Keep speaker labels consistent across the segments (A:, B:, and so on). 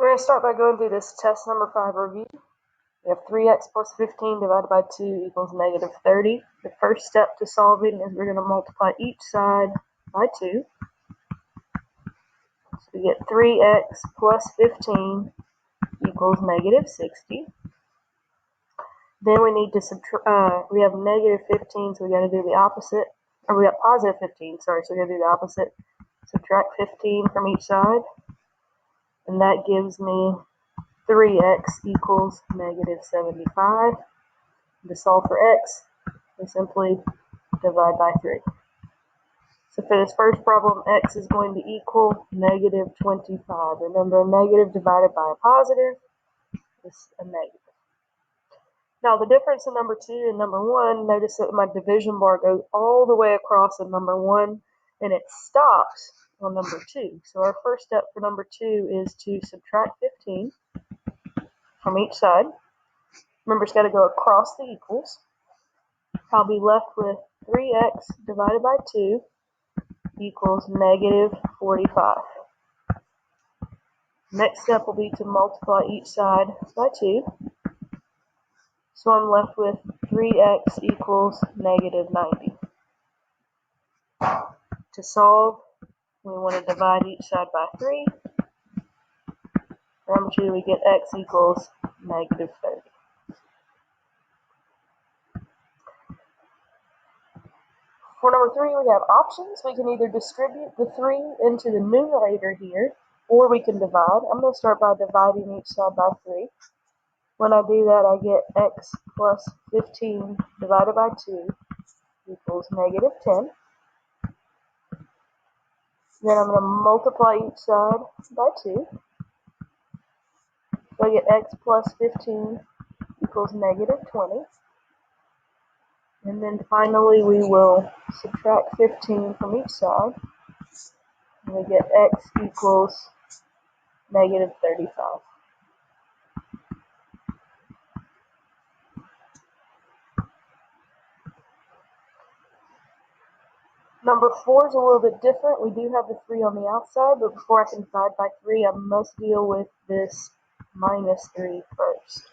A: We're going to start by going through this test number 5 review. We have 3x plus 15 divided by 2 equals negative 30. The first step to solving is we're going to multiply each side by 2. So we get 3x plus 15 equals negative 60. Then we need to subtract, we have negative 15, so we got to do the opposite. Or we got positive 15, sorry, so we got to do the opposite. Subtract 15 from each side. And that gives me 3x equals negative 75. To solve for x, we simply divide by 3. So for this first problem, x is going to equal negative 25. Remember, a negative divided by a positive is a negative. Now, the difference in number 2 and number 1, notice that my division bar goes all the way across in number 1, and it stops on number 2. So our first step for number 2 is to subtract 15 from each side. Remember, it's got to go across the equals. I'll be left with 3x divided by 2 equals negative 45. Next step will be to multiply each side by 2. So I'm left with 3x equals negative 90. To solve, we want to divide each side by 3. For number 2, we get x equals negative 30. For number 3, we have options. We can either distribute the 3 into the numerator here, or we can divide. I'm going to start by dividing each side by 3. When I do that, I get x plus 15 divided by 2 equals negative 10. Then I'm going to multiply each side by 2. So I get x plus 15 equals negative 20. And then finally, we will subtract 15 from each side. And we get x equals negative 35. Number 4 is a little bit different. We do have the 3 on the outside, but before I can divide by 3, I must deal with this minus 3 first.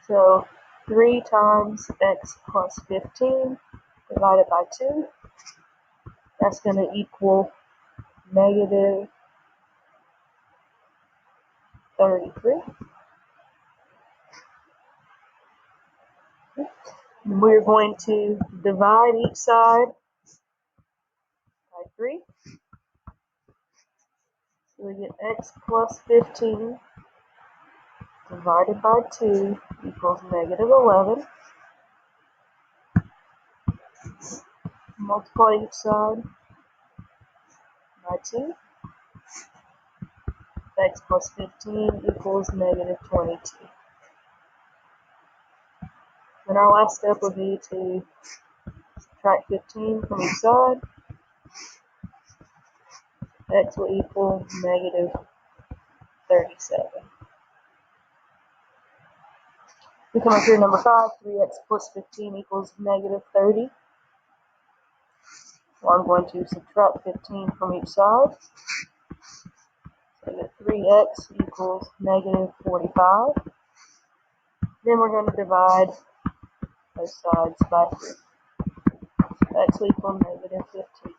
A: So 3 times x plus 15 divided by 2, that's going to equal negative 33. We're going to divide each side by 3. So we get x plus 15 divided by 2 equals negative 11. Multiply each side by 2. X plus 15 equals negative 22. Then our last step would be to subtract 15 from each side. X will equal negative 37. We come up here, number 5, 3x plus 15 equals negative 30. So I'm going to subtract 15 from each side. So I get 3x equals negative 45. Then we're going to divide both sides by 3. So x will equal negative 15.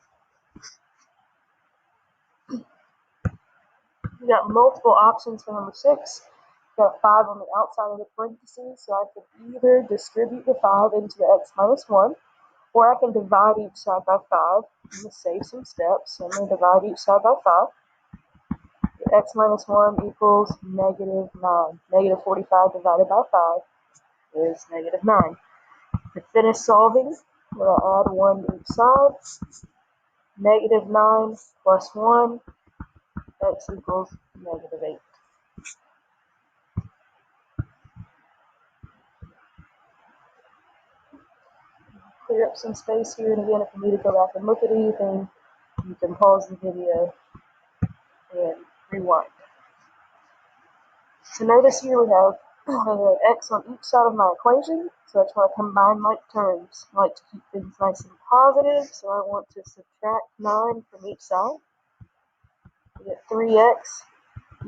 A: We got multiple options for number 6. Got 5 on the outside of the parentheses, so I can either distribute the 5 into the x minus 1, or I can divide each side by 5. I'm going to save some steps, so I'm going to divide each side by 5. The x minus 1 equals negative 9. Negative 45 divided by 5 is negative 9. To finish solving, we'll add 1 to each side. Negative 9 plus 1, x equals negative 8. Clear up some space here, and again, if you need to go back and look at anything, you can pause the video and rewind. So notice here we have x on each side of my equation, so that's why I combine like terms. I like to keep things nice and positive, so I want to subtract 9 from each side. We get 3x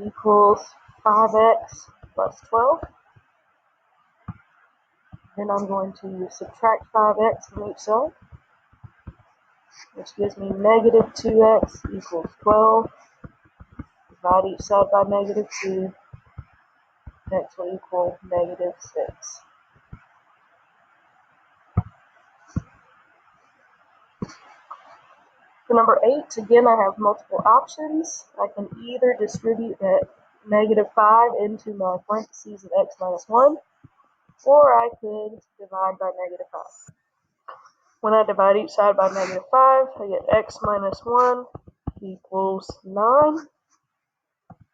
A: equals 5x plus 12. Then I'm going to subtract 5x from each side, which gives me negative 2x equals 12. Divide each side by negative 2. X will equal negative 6. For number 8, again, I have multiple options. I can either distribute that negative 5 into my parentheses of x minus 1, or I could divide by negative 5. When I divide each side by negative 5, I get x minus 1 equals 9.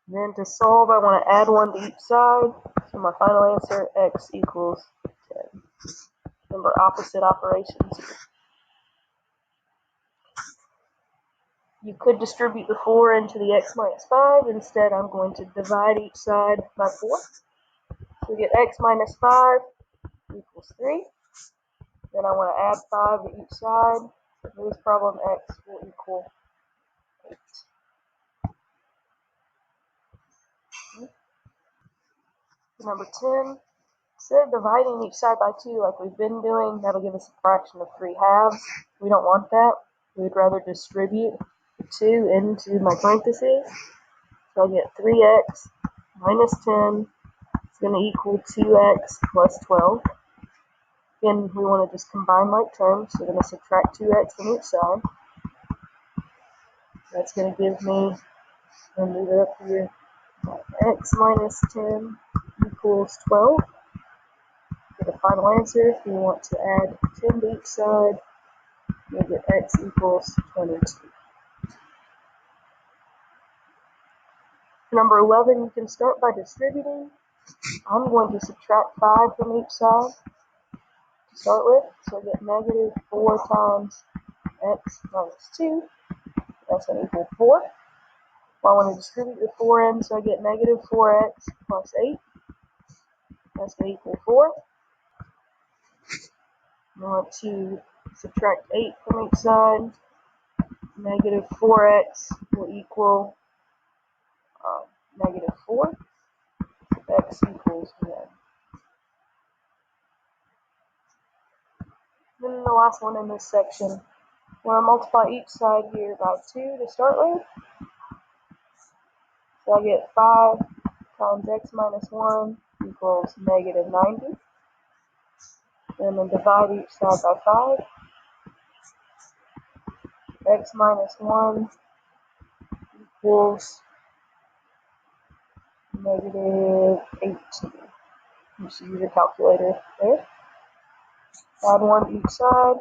A: Then to solve, I want to add 1 to each side. So my final answer, x equals 10. Remember opposite operations. You could distribute the 4 into the x minus 5. Instead, I'm going to divide each side by 4. So we get x minus 5 equals 3. Then I want to add 5 to each side. So for this problem, x will equal 8. Number 10, instead of dividing each side by 2 like we've been doing, that'll give us a fraction of 3 halves. We don't want that. We'd rather distribute the 2 into my parentheses. So I'll get 3x minus 10 is going to equal 2x plus 12. Again, we want to just combine like terms, so we're going to subtract 2x from each side. That's going to give me, I'm going to move it up here, x minus 10 equals 12. For the final answer, if we want to add 10 to each side, we'll get x equals 22. For number 11, you can start by distributing. I'm going to subtract 5 from each side to start with, so I get negative 4 times x minus 2. That's going to equal 4. Well, I want to distribute the 4 in, so I get negative 4x plus 8. That's going to equal 4. I want to subtract 8 from each side. Negative 4x will equal negative 4. X equals 1. Then the last one in this section, I want to multiply each side here by 2 to start with. So I get 5 times x minus 1 equals negative 90. And then divide each side by 5. X minus 1 equals negative 18. You should use your calculator there. Add 1 to each side.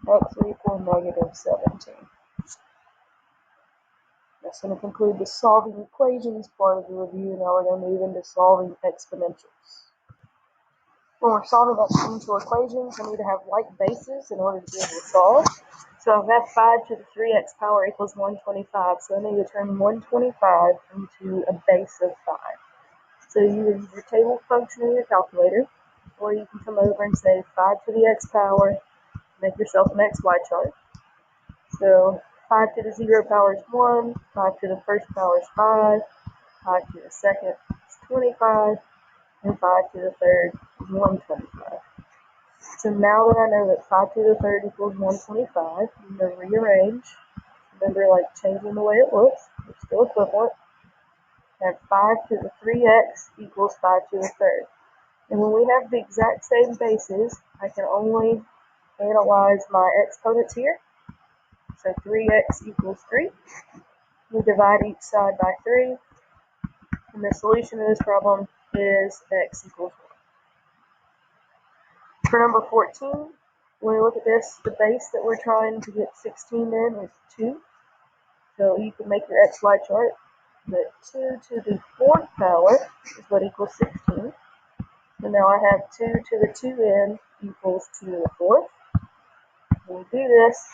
A: X will equal negative 17. That's going to conclude the solving equations part of the review. Now we're going to move into solving exponentials. When we're solving exponential equations, we need to have like bases in order to be able to solve. So I have 5 to the 3x power equals 125. So I need to turn 125 into a base of 5. So you use your table function in your calculator, or you can come over and say 5 to the x power, make yourself an xy chart. So 5 to the 0 power is 1, 5 to the first power is 5, 5 to the second is 25, and 5 to the third is 125. So now that I know that 5 to the third equals 125, I'm going to rearrange. Remember, like changing the way it looks, it's still equivalent. And 5 to the 3x equals 5 to the third. And when we have the exact same bases, I can only analyze my exponents here. So 3x equals 3. We divide each side by 3. And the solution to this problem is x equals 1. For number 14, when we look at this, the base that we're trying to get 16 in is 2. So you can make your xy chart. But 2 to the 4th power is what equals 16. So now I have 2 to the 2n equals 2 to the 4th. When we do this,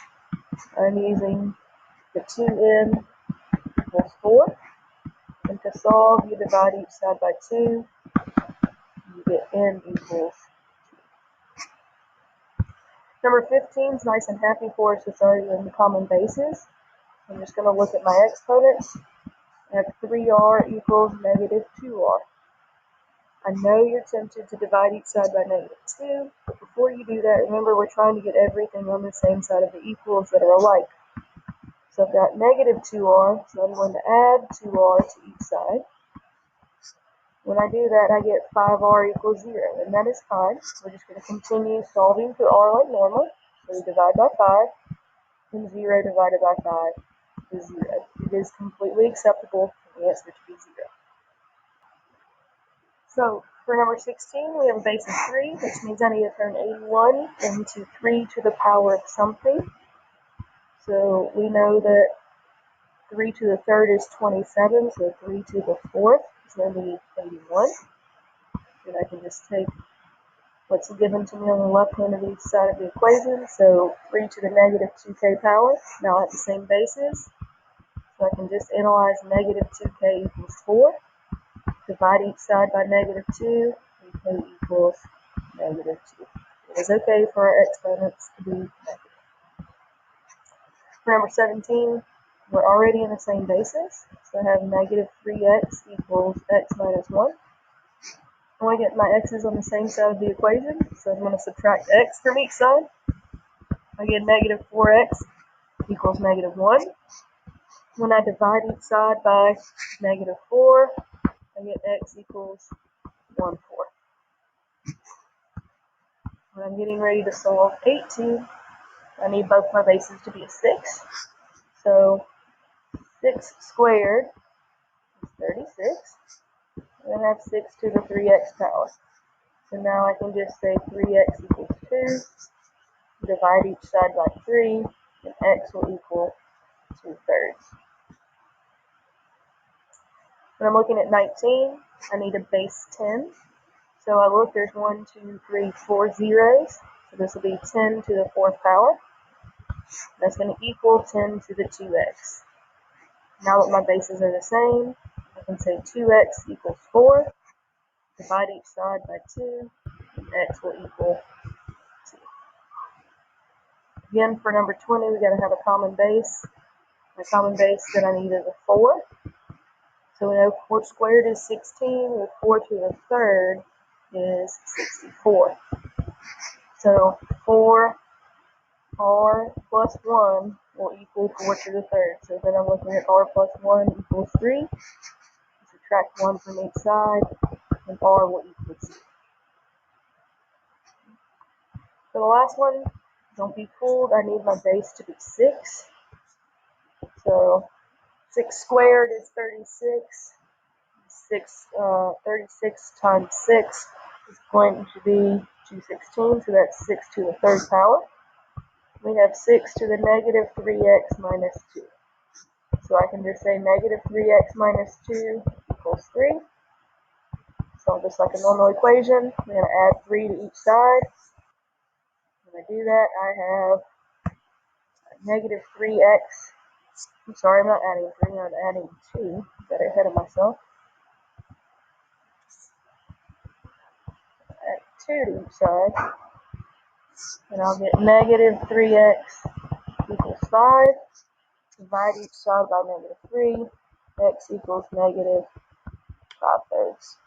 A: I'm using the 2n equals 4. And to solve, you divide each side by 2. You get n equals 2. Number 15 is nice and happy for us. It's already in the common bases. I'm just going to look at my exponents. I have 3r equals negative 2r. I know you're tempted to divide each side by negative 2, but before you do that, remember we're trying to get everything on the same side of the equals that are alike. So I've got negative 2r, so I'm going to add 2r to each side. When I do that, I get 5r equals 0, and that is fine. We're just going to continue solving for r like normal. So we divide by 5, and 0 divided by 5 is 0. It is completely acceptable for the answer to be 0. So for number 16, we have a base of 3, which means I need to turn 81 into 3 to the power of something. So we know that 3 to the third is 27, so 3 to the fourth is going to be 81. And I can just take what's given to me on the left hand of each side of the equation, so 3 to the negative 2k power. Now I have the same bases, so I can just analyze negative 2k equals 4. Divide each side by negative 2, and k equals negative 2. It is okay for our exponents to be negative. For number 17, we're already in the same basis, so I have negative 3x equals x minus 1. I want to get my x's on the same side of the equation, so I'm going to subtract x from each side. I get negative 4x equals negative 1. When I divide each side by negative 4, I get x equals 1/4. When I'm getting ready to solve 18, I need both my bases to be a 6. So 6 squared is 36. And I have 6 to the 3x power. So now I can just say 3x equals 2. Divide each side by 3, and x will equal 2/3. When I'm looking at 19, I need a base 10. So I look, there's 1, 2, 3, 4 zeros. So this will be 10 to the 4th power. That's going to equal 10 to the 2x. Now that my bases are the same, I can say 2x equals 4. Divide each side by 2, and x will equal 2. Again, for number 20, we got to have a common base. The common base that I need is a 4. So we know 4 squared is 16, with 4 to the third is 64. So 4r plus 1 will equal 4 to the third. So then I'm looking at r plus 1 equals 3. Subtract 1 from each side, and r will equal 2. For the last one, don't be fooled. I need my base to be 6. So 6 squared is 36. 36 times 6 is going to be 216, so that's 6 to the 3rd power. We have 6 to the negative 3x minus 2. So I can just say negative 3x minus 2 equals 3. So just like a normal equation, I'm going to add 3 to each side. When I do that, I have negative 3x. I'm sorry, I'm not adding 3, I'm adding 2. Got ahead of myself. Add 2 to each side. And I'll get negative 3x equals 5. Divide each side by negative 3. X equals negative 5/3.